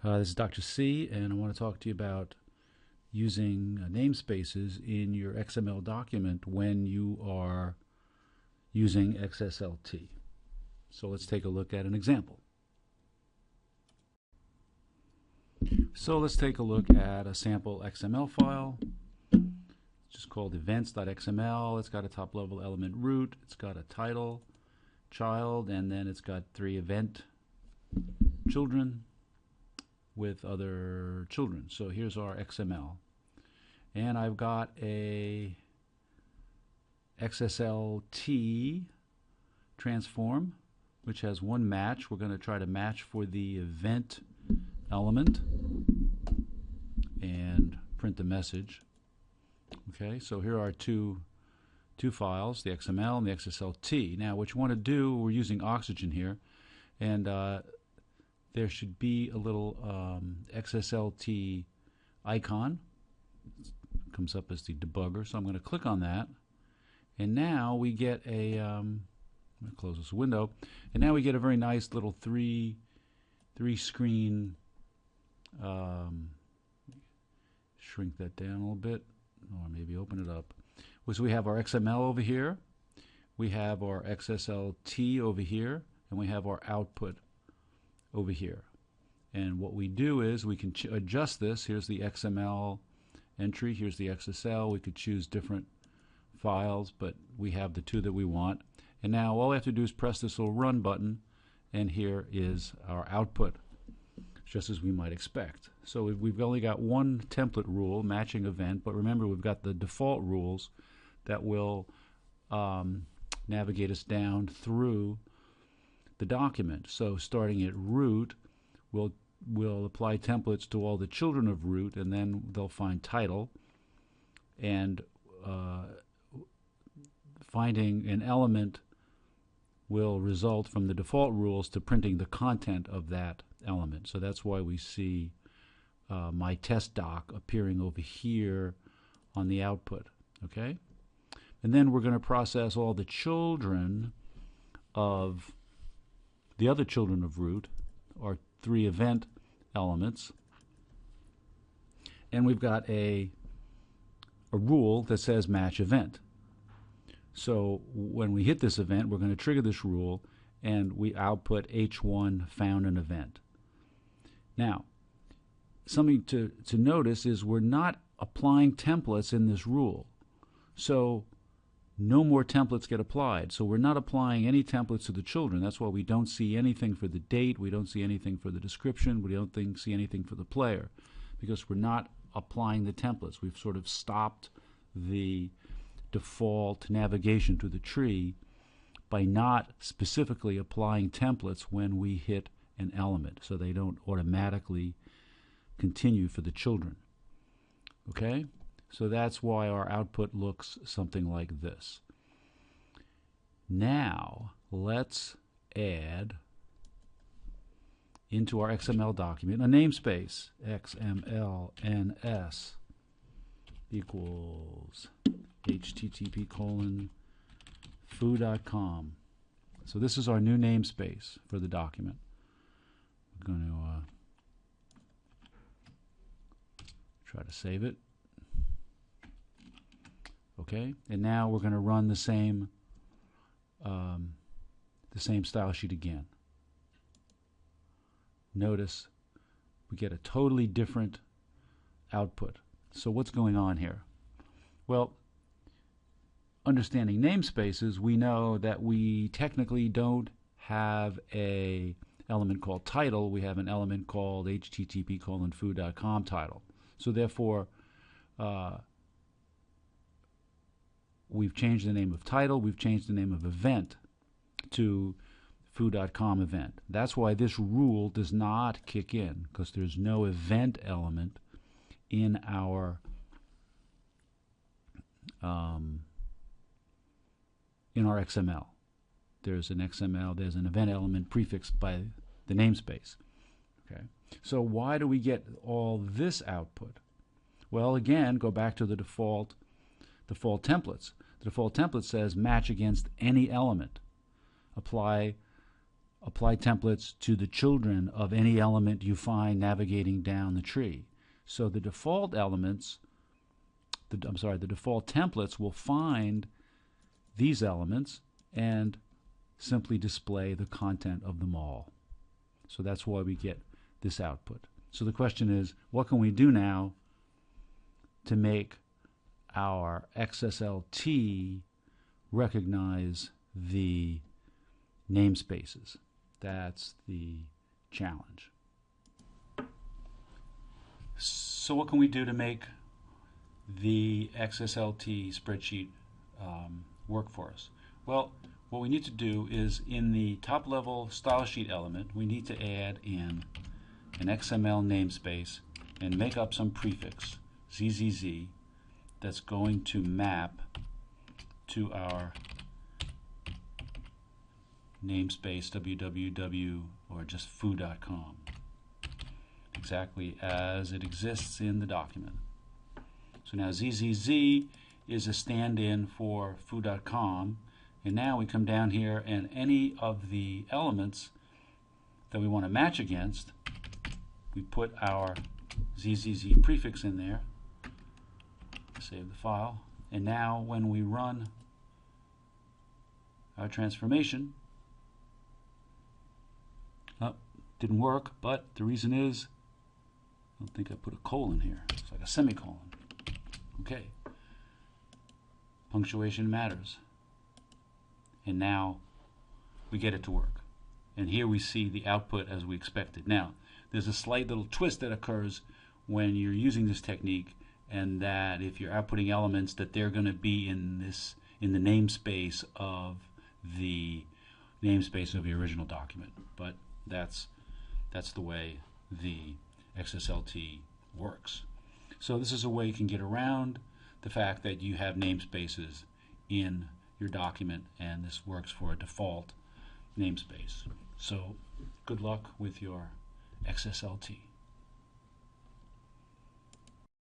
This is Dr. C, and I want to talk to you about using namespaces in your XML document when you are using XSLT. So let's take a look at an example. So let's take a look at a sample XML file. It's just called events.xml. It's got a top-level element root. It's got a title, child, and then it's got 3 event children with other children. So here's our XML. And I've got a XSLT transform, which has one match. We're going to try to match for the event element and print the message. Okay, so here are two files, the XML and the XSLT. Now what you want to do, we're using Oxygen here, and there should be a little XSLT icon. It comes up as the debugger, so I'm going to click on that, and now we get a I'm going to close this window, and now we get a very nice little three screen. Shrink that down a little bit, or maybe open it up. So we have our XML over here, we have our XSLT over here, and we have our output over here. And what we do is we can adjust this. Here's the XML entry, here's the XSL. We could choose different files, but we have the 2 that we want. And now all we have to do is press this little run button, and here is our output, just as we might expect. So we've only got one template rule, matching event, but remember we've got the default rules that will navigate us down through the document. So starting at root, we'll apply templates to all the children of root, and then they'll find title, and finding an element will result from the default rules to printing the content of that element. So that's why we see my test doc appearing over here on the output. Okay, and then we're going to process all the children of the other children of root, or 3 event elements, and we've got a rule that says match event. So when we hit this event, we're going to trigger this rule, and we output H1 found an event. Now, something to notice is we're not applying templates in this rule. So no more templates get applied. So we're not applying any templates to the children. That's why we don't see anything for the date, we don't see anything for the description, we don't see anything for the player, because we're not applying the templates. We've sort of stopped the default navigation to the tree by not specifically applying templates when we hit an element, so they don't automatically continue for the children. Okay? So that's why our output looks something like this. Now let's add into our XML document a namespace. XML NS equals http://foo.com. So this is our new namespace for the document. We're going to try to save it. Okay, and now we're going to run the same style sheet again. Notice we get a totally different output. So what's going on here? Well, understanding namespaces, we know that we technically don't have a element called title. We have an element called http://foo.com title. So therefore, we've changed the name of title, we've changed the name of event to foo.com event. That's why this rule does not kick in, because there's no event element in our XML. There's an XML, there's an event element prefixed by the namespace. Okay. So why do we get all this output? Well, again, go back to the default templates. The default template says match against any element. Apply apply templates to the children of any element you find navigating down the tree. So the default elements, the default templates will find these elements and simply display the content of them all. So that's why we get this output. So the question is, what can we do now to make our XSLT recognize the namespaces? That's the challenge. So what can we do to make the XSLT spreadsheet work for us? Well, what we need to do is in the top level style sheet element, we need to add in an XML namespace and make up some prefix, ZZZ, that's going to map to our namespace www or just foo.com, exactly as it exists in the document. So now ZZZ is a stand-in for foo.com, and now we come down here and any of the elements that we want to match against, we put our ZZZ prefix in there, save the file, and now when we run our transformation, didn't work, but the reason is I don't think I put a colon here. It's like a semicolon. Okay. Punctuation matters. And now we get it to work. And here we see the output as we expected. Now, there's a slight little twist that occurs when you're using this technique, and that if you're outputting elements, that they're going to be in the namespace of the original document. But that's the way the XSLT works. So this is a way you can get around the fact that you have namespaces in your document, and this works for a default namespace. So good luck with your XSLT.